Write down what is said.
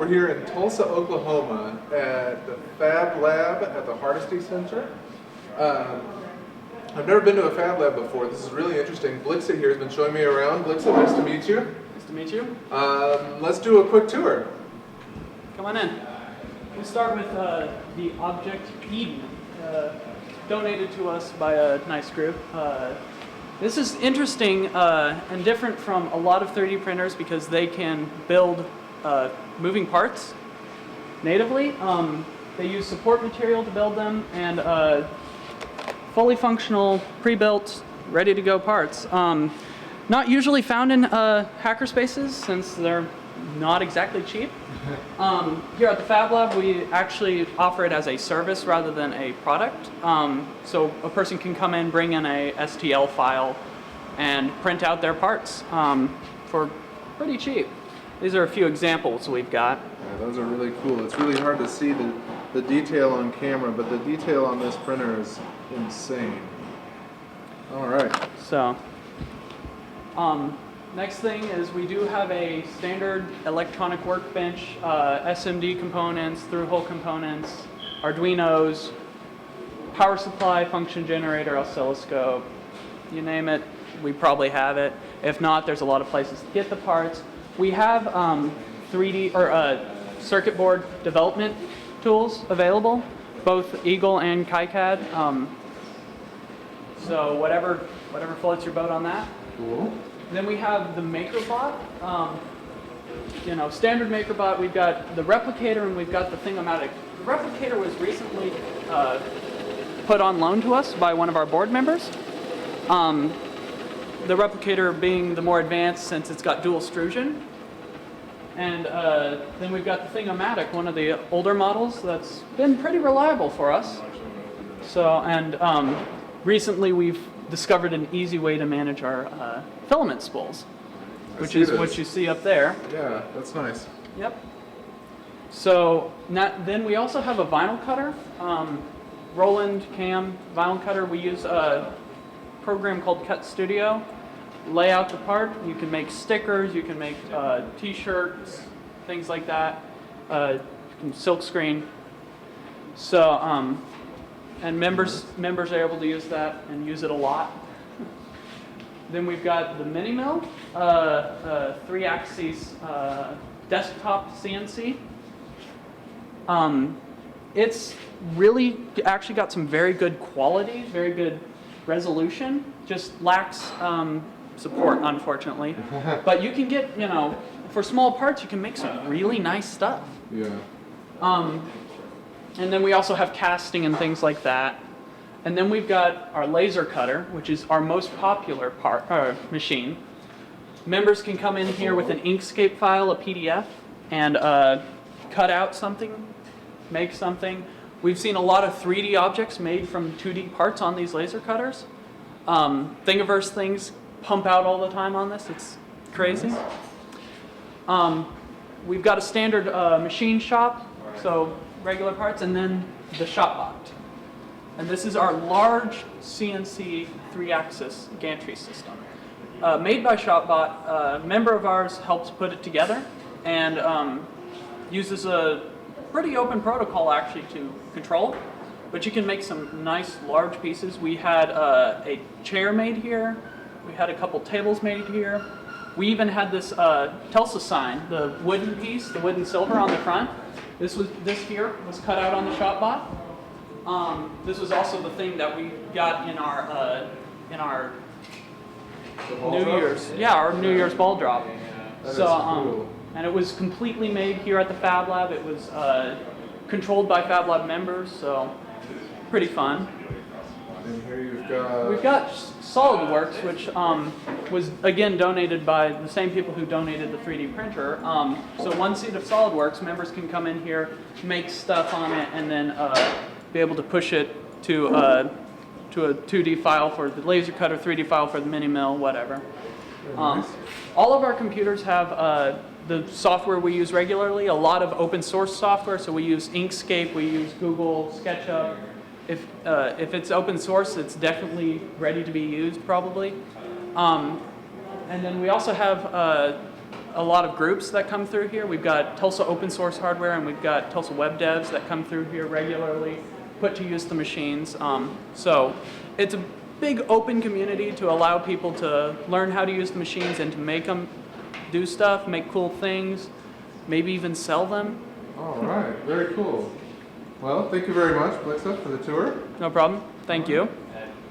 We're here in Tulsa, Oklahoma at the Fab Lab at the HACKADAY Center. I've never been to a Fab Lab before. This is really interesting. Blixa here has been showing me around. Blixa, nice to meet you. Nice to meet you. Let's do a quick tour. Come on in. We'll start with the object Eden, donated to us by a nice group. This is interesting and different from a lot of 3D printers because they can build moving parts natively. They use support material to build them and fully functional, pre-built, ready-to-go parts. Not usually found in hacker spaces since they're not exactly cheap. Here at the Fab Lab, we actually offer it as a service rather than a product. So a person can come in, bring in a STL file, and print out their parts for pretty cheap. These are a few examples we've got. Yeah, those are really cool. It's really hard to see the detail on camera, but the detail on this printer is insane. All right. So, next thing is we do have a standard electronic workbench, SMD components, through-hole components, Arduinos, power supply, function generator, oscilloscope, you name it, we probably have it. If not, there's a lot of places to get the parts. We have 3D or circuit board development tools available, both Eagle and KiCad. So whatever floats your boat on that. Cool. Then we have the MakerBot. Standard MakerBot. We've got the replicator and we've got the Thingomatic. The replicator was recently put on loan to us by one of our board members. The replicator being the more advanced since it's got dual extrusion. And then we've got the Thingomatic, one of the older models that's been pretty reliable for us. So, and recently we've discovered an easy way to manage our filament spools, which is what you see up there. Yeah, that's nice. Yep. So then we also have a vinyl cutter, Roland Cam vinyl cutter. We use a program called Cut Studio. Lay out the part. You can make stickers. You can make T-shirts, things like that. You can silk screen. So and members are able to use that and use it a lot. Then we've got the mini mill, 3-axis desktop CNC. It's really actually got some very good quality, very good resolution. Just lacks support, unfortunately. But you can get, for small parts, you can make some really nice stuff. Yeah. And then we also have casting and things like that. And then we've got our laser cutter, which is our most popular machine. Members can come in here with an Inkscape file, a PDF, and cut out something, make something. We've seen a lot of 3D objects made from 2D parts on these laser cutters. Thingiverse things pump out all the time on this. It's crazy. We've got a standard machine shop, so regular parts, and then the ShopBot. And this is our large CNC 3-axis gantry system. Made by ShopBot, a member of ours helps put it together and uses a pretty open protocol actually to control, but you can make some nice large pieces. We had a chair made here. We had a couple tables made here. We even had this Tulsa sign, the wooden piece, the wooden silver on the front. This here was cut out on the ShopBot. This was also the thing that we got in our New Year's ball drop. So cool. And it was completely made here at the Fab Lab. It was controlled by Fab Lab members, so pretty fun. And here we've got SolidWorks, which was again donated by the same people who donated the 3D printer. So one seat of SolidWorks, members can come in here, make stuff on it, and then be able to push it to a 2D file for the laser cutter, 3D file for the mini mill, whatever. Nice. All of our computers have the software we use regularly, a lot of open source software. So we use Inkscape, we use Google SketchUp. If it's open source, it's definitely ready to be used, probably. And then we also have a lot of groups that come through here. We've got Tulsa open source hardware, and we've got Tulsa web devs that come through here regularly, put to use the machines. So it's a big open community to allow people to learn how to use the machines and to make them do stuff, make cool things, maybe even sell them. All right, very cool. Well, thank you very much, Blixa, for the tour. No problem. Thank you.